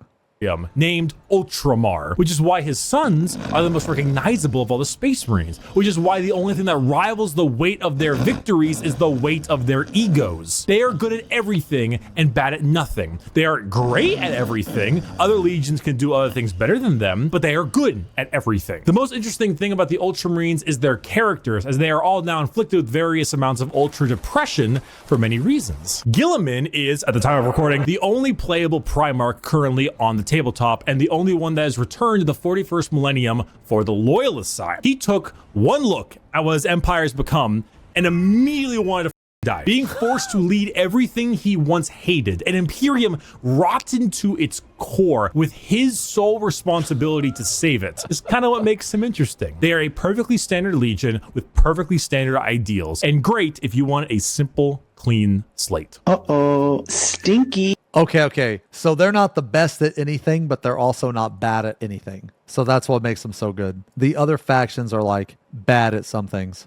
Named Ultramar, which is why his sons are the most recognizable of all the Space Marines, which is why the only thing that rivals the weight of their victories is the weight of their egos. They are good at everything and bad at nothing. They are great at everything. Other legions can do other things better than them, but they are good at everything. The most interesting thing about the Ultramarines is their characters, as they are all now inflicted with various amounts of ultra depression for many reasons. Gilliman is, at the time of recording, the only playable Primarch currently on the tabletop, and the only one that has returned to the 41st millennium for the Loyalist side. He took one look at what his empires become and immediately wanted to die, being forced to lead everything he once hated, an Imperium rotten to its core with his sole responsibility to save it. Is kind of what makes him interesting. They are a perfectly standard legion with perfectly standard ideals, and great if you want a simple, clean slate. Stinky. Okay. So they're not the best at anything, but they're also not bad at anything. So that's what makes them so good. The other factions are like bad at some things.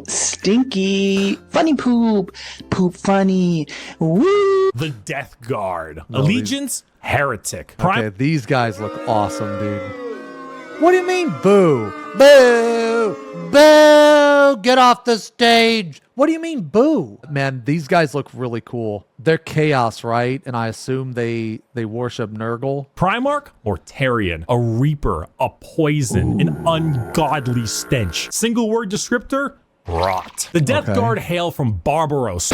Stinky. Funny poop. Poop funny. Woo. The Death Guard. Allegiance, heretic. Okay, these guys look awesome, dude. What do you mean, boo? Boo! Boo! Get off the stage! What do you mean, boo? Man, these guys look really cool. They're chaos, right? And I assume they worship Nurgle. Primarch, Mortarion, a reaper, a poison, an ungodly stench. Single word descriptor, rot. The Death Guard hail from Barbaros,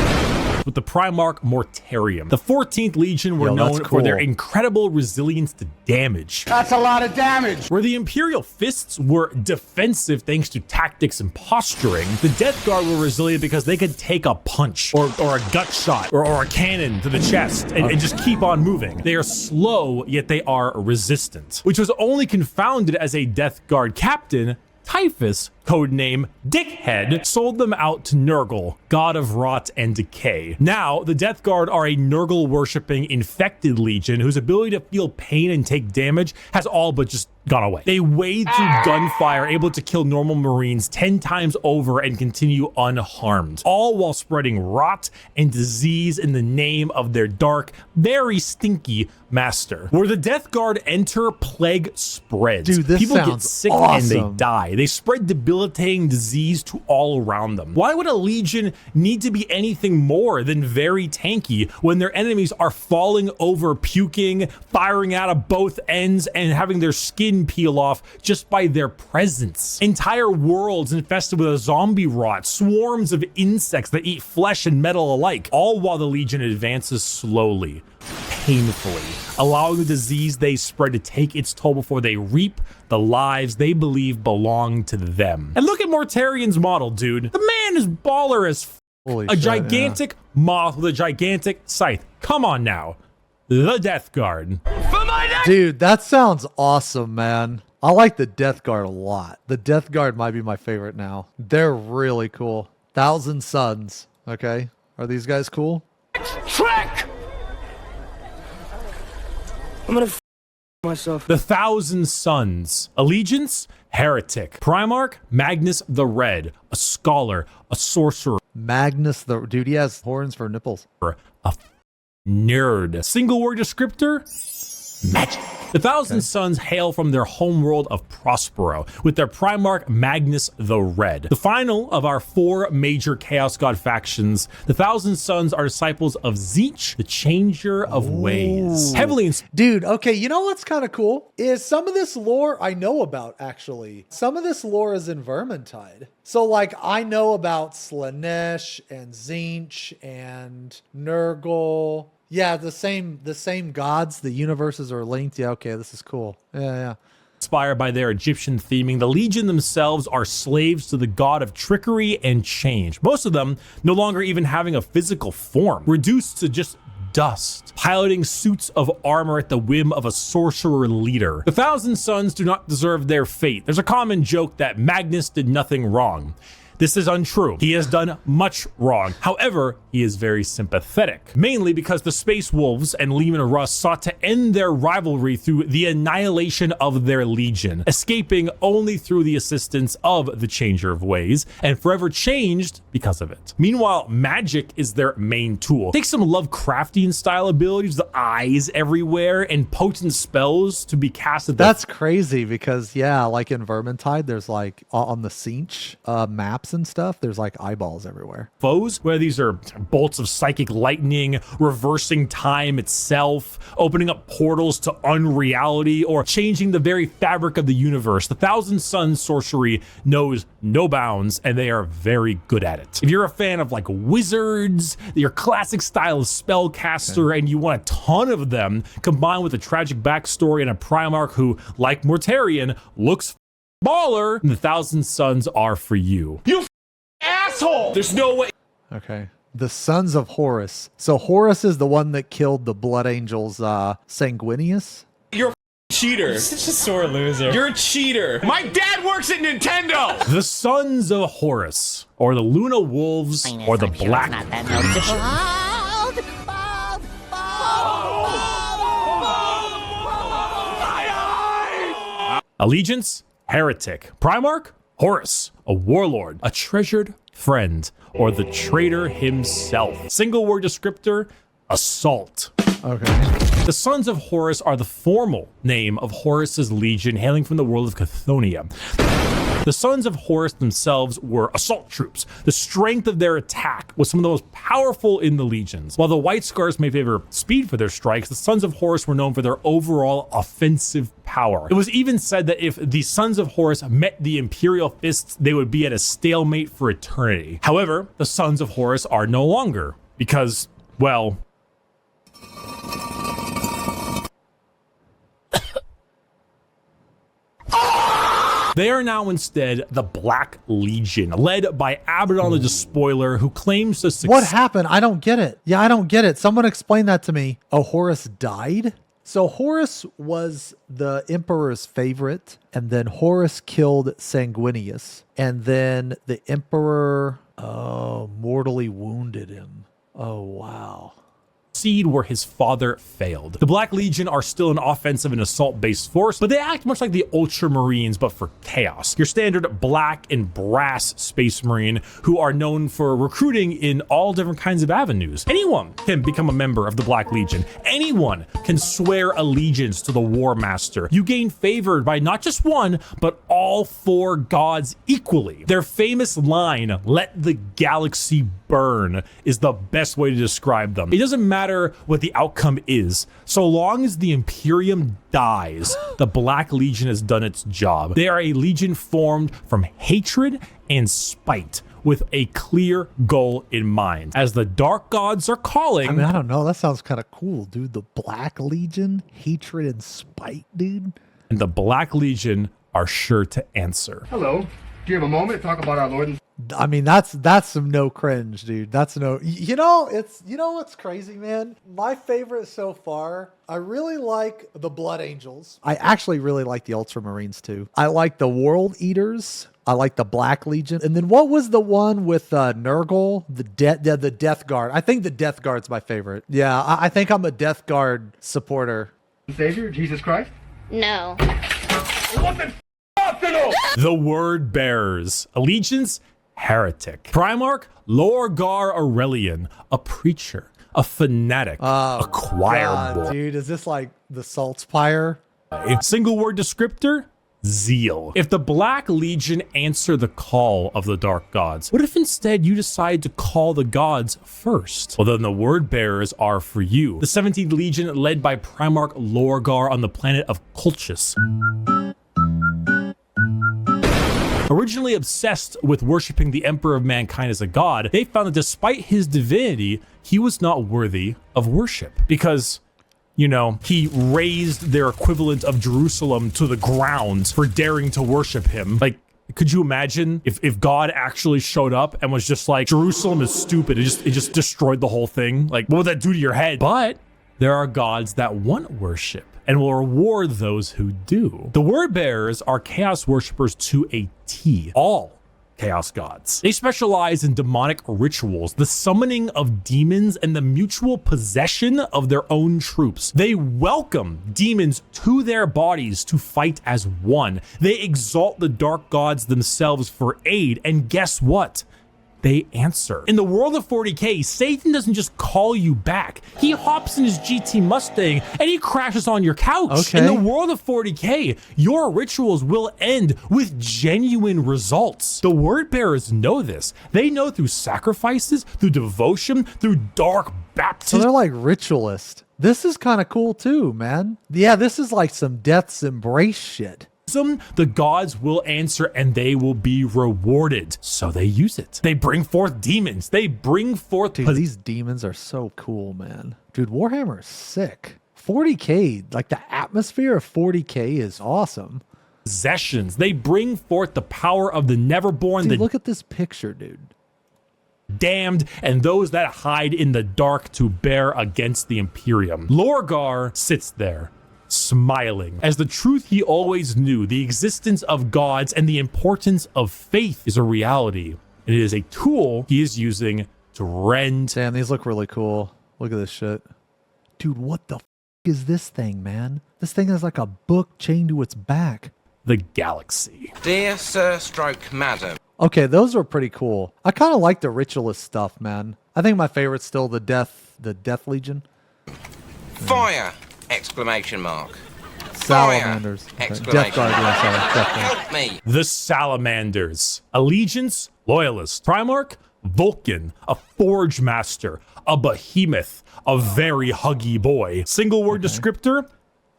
with the Primarch Mortarion. The 14th Legion were known for their incredible resilience to damage. That's a lot of damage. Where the Imperial Fists were defensive thanks to tactics and posturing, the Death Guard were resilient because they could take a punch or a gut shot or a cannon to the chest and just keep on moving. They are slow, yet they are resistant, which was only confounded as a Death Guard captain Typhus, codename Dickhead, sold them out to Nurgle, god of rot and decay. Now, the Death Guard are a Nurgle-worshipping infected legion whose ability to feel pain and take damage has all but just gone away. They wade through gunfire, able to kill normal Marines 10 times over and continue unharmed, all while spreading rot and disease in the name of their dark, very stinky master. Where the Death Guard enter, plague spreads. Dude, this People get sounds sick awesome. and they die. They spread debilitating disease to all around them. Why would a legion need to be anything more than very tanky when their enemies are falling over, puking, firing out of both ends, and having their skin peel off just by their presence? Entire worlds infested with a zombie rot, swarms of insects that eat flesh and metal alike, all while the legion advances slowly, painfully, allowing the disease they spread to take its toll before they reap the lives they believe belong to them. And look at Mortarian's model, dude. The man is baller as Holy a shit, gigantic moth with a gigantic scythe. Come on now. The Death Guard. Dude, that sounds awesome, man. I like the Death Guard a lot. The Death Guard might be my favorite now. They're really cool. Thousand Suns. Okay. Are these guys cool? Trick! I'm gonna myself. The Thousand Sons. Allegiance, Heretic. Primarch, Magnus the Red. A scholar, a sorcerer, Magnus the dude, he has horns for nipples. a nerd. Single word descriptor, magic. The Thousand Sons hail from their homeworld of Prospero, with their Primarch Magnus the Red. The final of our 4 major Chaos God factions, the Thousand Sons are disciples of Tzeentch, the Changer of Ways. Heavily Dude, okay, you know what's kind of cool? Is some of this lore I know about, actually. Some of this lore is in Vermintide. So, like, I know about Slanesh and Tzeentch and Nurgle. Yeah, the same gods, the universes are linked. Yeah, okay, this is cool. Yeah. inspired by their Egyptian theming, the Legion themselves are slaves to the god of trickery and change. Most of them no longer even having a physical form, reduced to just dust, piloting suits of armor at the whim of a sorcerer leader. The Thousand Sons do not deserve their fate. There's a common joke that Magnus did nothing wrong. This is untrue. He has done much wrong. However, he is very sympathetic, mainly because the Space Wolves and Leman Russ sought to end their rivalry through the annihilation of their legion, escaping only through the assistance of the Changer of Ways, and forever changed because of it. Meanwhile, magic is their main tool. Take some Lovecraftian style abilities, the eyes everywhere, and potent spells to be casted. That's crazy because, yeah, like in Vermintide, there's like on the Tzeentch maps and stuff, there's like eyeballs everywhere. Foes, where these are bolts of psychic lightning, reversing time itself, opening up portals to unreality, or changing the very fabric of the universe. The Thousand Sons sorcery knows no bounds, and they are very good at it. If you're a fan of like wizards, your classic style of spellcaster, and you want a ton of them, combined with a tragic backstory and a Primarch who, like Mortarian, looks baller, the Thousand Sons are for you. You asshole! There's no way. Okay. The Sons of Horus. So Horus is the one that killed the Blood Angels, Sanguinius? You're a cheater. You're such a sore loser. You're a cheater. My dad works at Nintendo! The Sons of Horus, or the Luna Wolves, or the Black. Allegiance, Heretic. Primarch, Horus, a warlord, a treasured friend, or the traitor himself. Single word descriptor, assault. Okay. The Sons of Horus are the formal name of Horus's legion, hailing from the world of Chthoniya. The Sons of Horus themselves were assault troops. The strength of their attack was some of the most powerful in the legions. While the White Scars may favor speed for their strikes, the Sons of Horus were known for their overall offensive power. It was even said that if the Sons of Horus met the Imperial Fists, they would be at a stalemate for eternity. However, the Sons of Horus are no longer, because, well, they are now instead the Black Legion, led by Abaddon the Despoiler, who claims to succeed. What happened? I don't get it. Yeah, I don't get it. Someone explain that to me. Oh, Horus died? So Horus was the emperor's favorite, and then Horus killed Sanguinius, and then the emperor mortally wounded him. Oh, wow. Seed where his father failed. The Black Legion are still an offensive and assault-based force, but they act much like the Ultramarines, but for chaos. Your standard black and brass Space Marine who are known for recruiting in all different kinds of avenues. Anyone can become a member of the Black Legion. Anyone can swear allegiance to the War Master. You gain favored by not just one, but all 4 gods equally. Their famous line, "Let the galaxy burn," is the best way to describe them. It doesn't matter what the outcome is, so long as the Imperium dies, the Black Legion has done its job. They are a legion formed from hatred and spite, with a clear goal in mind. As the Dark Gods are calling... I mean, I don't know. That sounds kind of cool, dude. The Black Legion, hatred and spite, dude. And the Black Legion are sure to answer. Hello. Do you have a moment to talk about our Lord and... I mean, that's some no cringe, dude. That's no, you know what's crazy, man? My favorite so far, I really like the Blood Angels. I actually really like the Ultramarines too. I like the World Eaters. I like the Black Legion. And then what was the one with Nurgle? The Death Guard. I think the Death Guard's my favorite. Yeah, I think I'm a Death Guard supporter. Savior, Jesus Christ? No. The Word Bearers. Allegiance, heretic. Primarch, Lorgar Aurelian, a preacher, a fanatic, a choir boy. Dude, is this like the Saltspire? A single word descriptor, zeal. If the Black Legion answer the call of the Dark Gods, what if instead you decide to call the gods first? Well, then the Word Bearers are for you. The 17th Legion, led by Primarch Lorgar on the planet of Colchis. Originally obsessed with worshiping the Emperor of Mankind as a god, they found that despite his divinity, he was not worthy of worship because, you know, he razed their equivalent of Jerusalem to the ground for daring to worship him. Like, could you imagine if God actually showed up and was just like, Jerusalem is stupid, it just destroyed the whole thing? Like, what would that do to your head? But there are gods that want worship and will reward those who do. The Word Bearers are chaos worshippers to a T. All chaos gods. They specialize in demonic rituals, the summoning of demons, and the mutual possession of their own troops. They welcome demons to their bodies to fight as one. They exalt the dark gods themselves for aid, and guess what? They answer. In the world of 40k, Satan doesn't just call you back. He hops in his GT Mustang and he crashes on your couch. Okay. In the world of 40k, your rituals will end with genuine results. The Word Bearers know this. They know through sacrifices, through devotion, through dark baptism. So they're like ritualists. This is kind of cool too, man. Yeah, this is like some Death's Embrace shit. The gods will answer and they will be rewarded. So they use it. They bring forth demons. They bring forth... Dude, these demons are so cool, man. Dude, Warhammer is sick. 40k, like the atmosphere of 40k is awesome. Possessions. They bring forth the power of the Neverborn. Dude, look at this picture, dude. Damned, and those that hide in the dark to bear against the Imperium. Lorgar sits there, smiling, as the truth he always knew, the existence of gods and the importance of faith is a reality. And it is a tool he is using to rend. Damn, these look really cool. Look at this shit. Dude, what the f is this thing, man? This thing has like a book chained to its back. The galaxy. Dear Sir Stroke Madam. Okay, those are pretty cool. I kind of like the ritualist stuff, man. I think my favorite's still the Death Legion. Fire! Exclamation mark. Salamanders. Okay. Death Guard, yeah, sorry. Death Guard. Help me! The Salamanders. Allegiance, loyalist. Primarch, Vulcan, a forge master, a behemoth, a very huggy boy. Single word descriptor,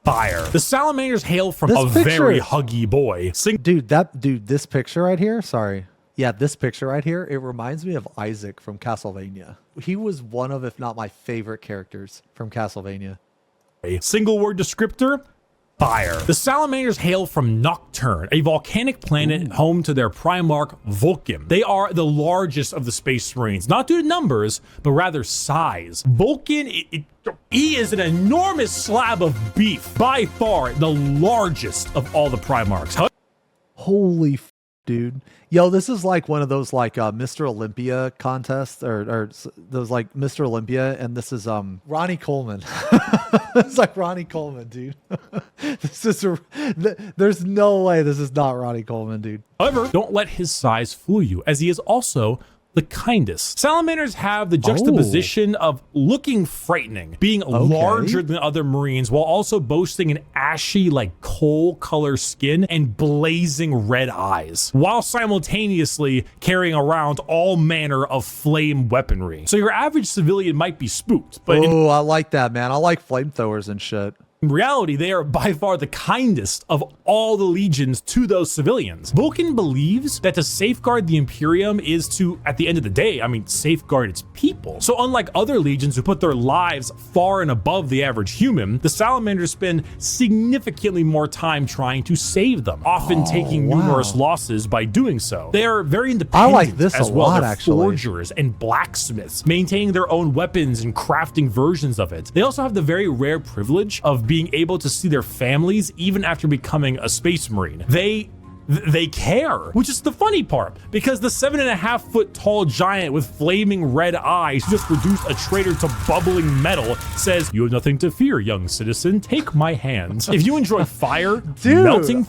fire. The Salamanders hail from very huggy boy. Dude, this picture right here, sorry. Yeah, this picture right here, it reminds me of Isaac from Castlevania. He was one of, if not my favorite characters from Castlevania. A single word descriptor, fire. The Salamanders hail from Nocturne, a volcanic planet home to their Primarch Vulcan. They are the largest of the Space Marines, not due to numbers, but rather size. Vulcan, he is an enormous slab of beef, by far the largest of all the Primarchs. Holy dude. Yo, this is like one of those like Mr. Olympia contests or those like Mr. Olympia, and this is Ronnie Coleman. It's like Ronnie Coleman, dude. There's no way this is not Ronnie Coleman, dude. However, don't let his size fool you, as he is also the kindest. Salamanders have the juxtaposition of looking frightening, being larger than other Marines, while also boasting an ashy, like coal color skin and blazing red eyes, while simultaneously carrying around all manner of flame weaponry. So your average civilian might be spooked, but I like that, man. I like flamethrowers and shit. in reality, they are by far the kindest of all the legions to those civilians. Vulcan believes that to safeguard the Imperium is to, at the end of the day, safeguard its people. So unlike other legions who put their lives far and above the average human, the Salamanders spend significantly more time trying to save them, often taking numerous losses by doing so. They are very independent. I like this as a well. lot, They're actually. forgers and blacksmiths, maintaining their own weapons and crafting versions of it. They also have the very rare privilege of being able to see their families even after becoming a Space Marine. They care, which is the funny part, because the 7.5 foot tall giant with flaming red eyes who just reduced a traitor to bubbling metal says, "You have nothing to fear, young citizen. Take my hand." If you enjoy fire, melting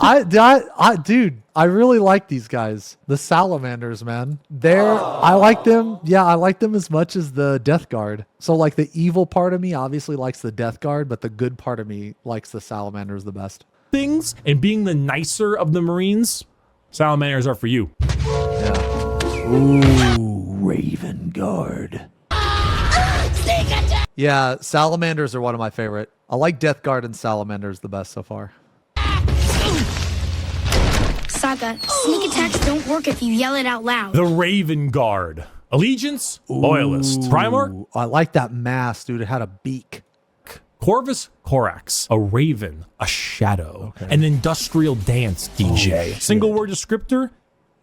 I really like these guys. The Salamanders, man. I like them. Yeah, I like them as much as the Death Guard. So like the evil part of me obviously likes the Death Guard, but the good part of me likes the Salamanders the best. things and being the nicer of the Marines, Salamanders are for you. Yeah. Ooh, Raven Guard. Yeah, Salamanders are one of my favorite. I like Death Guard and Salamanders the best so far. Saga, sneak attacks don't work if you yell it out loud. The Raven Guard. Allegiance, Loyalist. Primarch, I like that mask, dude. It had a beak. Corvus Corax, a raven, a shadow, an industrial dance DJ. Single word descriptor,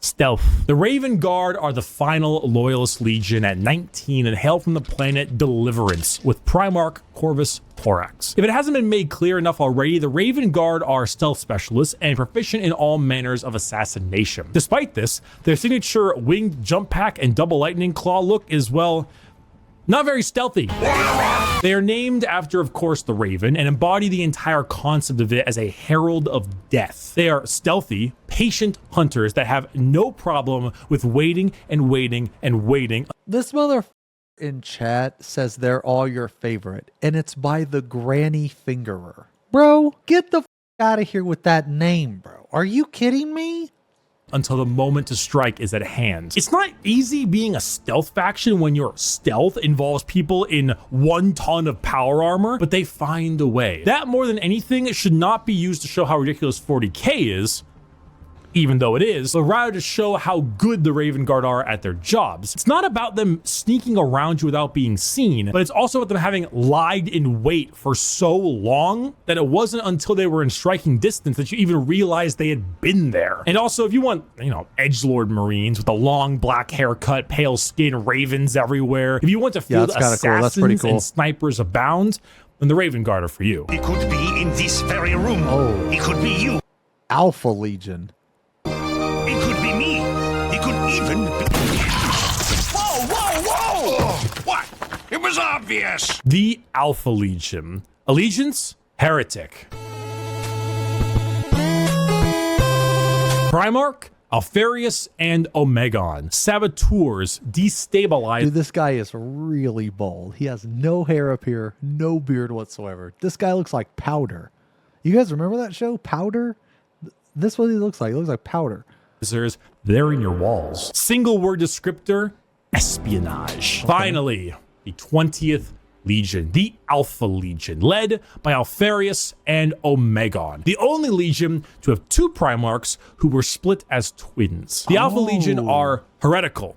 stealth. The Raven Guard are the final Loyalist Legion at 19 and hail from the planet Deliverance with Primarch Corvus Corax. If it hasn't been made clear enough already, the Raven Guard are stealth specialists and proficient in all manners of assassination. Despite this, their signature winged jump pack and double lightning claw look is, well, not very stealthy. They are named after, of course, the Raven and embody the entire concept of it as a herald of death. They are stealthy, patient hunters that have no problem with waiting and waiting and waiting. This mother in chat says they're all your favorite, and it's by the Granny Fingerer. Bro, get the out of here with that name, bro. Are you kidding me? Until the moment to strike is at hand. It's not easy being a stealth faction when your stealth involves people in 1 ton of power armor, but they find a way. That, more than anything, should not be used to show how ridiculous 40k is, even though it is, but rather to show how good the Raven Guard are at their jobs. It's not about them sneaking around you without being seen, but it's also about them having lied in wait for so long that it wasn't until they were in striking distance that you even realized they had been there. And also, if you want, edgelord Marines with a long black haircut, pale skin, ravens everywhere, if you want to field assassins and snipers abound, then the Raven Guard are for you. He could be in this very room. Oh. He could be you. Alpha Legion. It could be me. It could even be... Whoa, whoa, whoa! What? It was obvious. The Alpha Legion. Allegiance, Heretic. Primarch, Alfarius, and Omegon. Saboteurs, Destabilize. Dude, this guy is really bald. He has no hair up here, no beard whatsoever. This guy looks like powder. You guys remember that show, Powder? This is what he looks like. He looks like powder. They're in your walls. Single word descriptor, espionage. Okay. Finally, the 20th Legion, the Alpha Legion, led by Alfarius and Omegon. The only Legion to have 2 Primarchs who were split as twins. The Alpha Legion are heretical.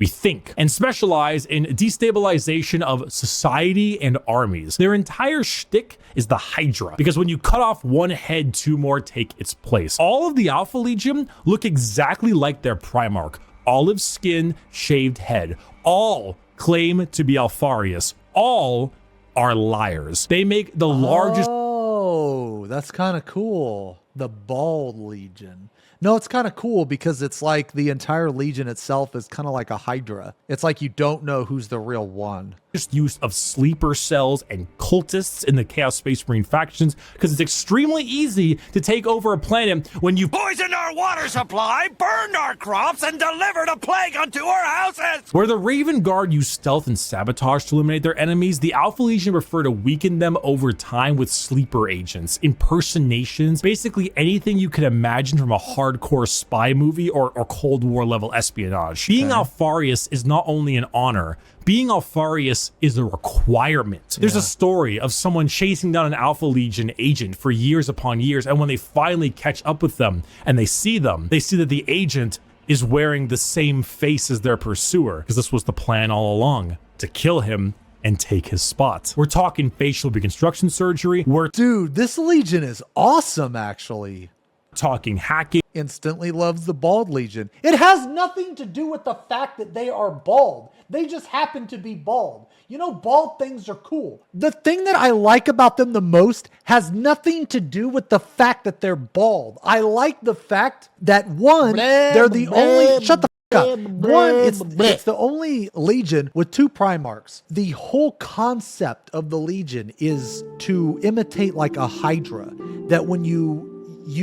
we think, and specialize in destabilization of society and armies. Their entire shtick is the Hydra, because when you cut off one head, two more take its place. All of the Alpha Legion look exactly like their Primarch. Olive skin, shaved head. All claim to be Alfarius. All are liars. They make the largest... Oh, that's kind of cool. The Bald Legion. No, it's kind of cool because it's like the entire Legion itself is kind of like a Hydra. It's like you don't know who's the real one. Just use of sleeper cells and cultists in the Chaos Space Marine factions, because it's extremely easy to take over a planet when you Poisoned our water supply, burned our crops, and delivered a plague unto our houses! Where the Raven Guard use stealth and sabotage to eliminate their enemies, the Alpha Legion prefer to weaken them over time with sleeper agents, impersonations, basically anything you can imagine from a hardcore spy movie or Cold War level espionage. Being Alfarius is not only an honor, being Alfarius is a requirement. There's a story of someone chasing down an Alpha Legion agent for years upon years, and when they finally catch up with them and they see that the agent is wearing the same face as their pursuer, because this was the plan all along, to kill him and take his spot. We're talking facial reconstruction surgery. Dude, this Legion is awesome, actually. Talking hacking. Instantly loves the Bald Legion. It has nothing to do with the fact that they are bald. They just happen to be bald. You know, bald things are cool. The thing that I like about them the most has nothing to do with the fact that they're bald. I like the fact that one, they're the only... Shut the up. One, it's the only Legion with two Primarchs. The whole concept of the Legion is to imitate like a Hydra, that when you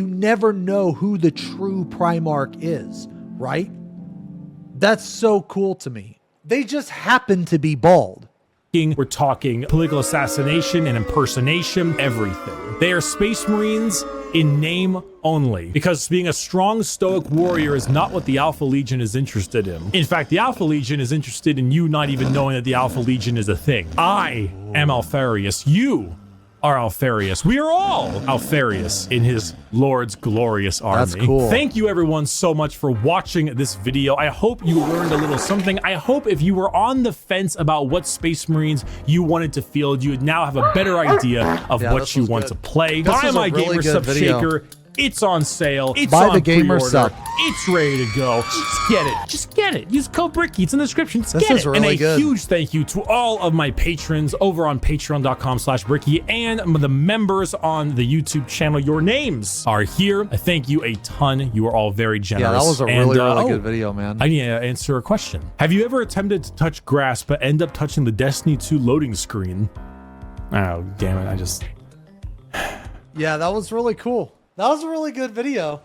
never know who the true Primarch is, right? That's so cool to me. They just happen to be bald. We're talking political assassination and impersonation, everything. They are Space Marines in name only, because being a strong stoic warrior is not what the Alpha Legion is interested in. In fact, the Alpha Legion is interested in you not even knowing that the Alpha Legion is a thing. I am Alfarius. You are Alfarius. We are all Alfarius in his Lord's glorious army. That's cool. Thank you everyone so much for watching this video. I hope you learned a little something. I hope if you were on the fence about what Space Marines you wanted to field, you would now have a better idea of what you want to play. Buy my Gamer Sub Shaker. It's on sale. It's Buy on the Gamer pre-order. Sub. It's ready to go. Just get it. Just get it. Use code Bricky. It's in the description. Just This get is it. really And a good. huge thank you to all of my patrons over on patreon.com/Bricky and the members on the YouTube channel. Your names are here. I thank you a ton. You are all very generous. Yeah, that was a really good video, man. I need to answer a question. Have you ever attempted to touch grass but end up touching the Destiny 2 loading screen? Oh, damn it. Yeah, that was really cool. That was a really good video.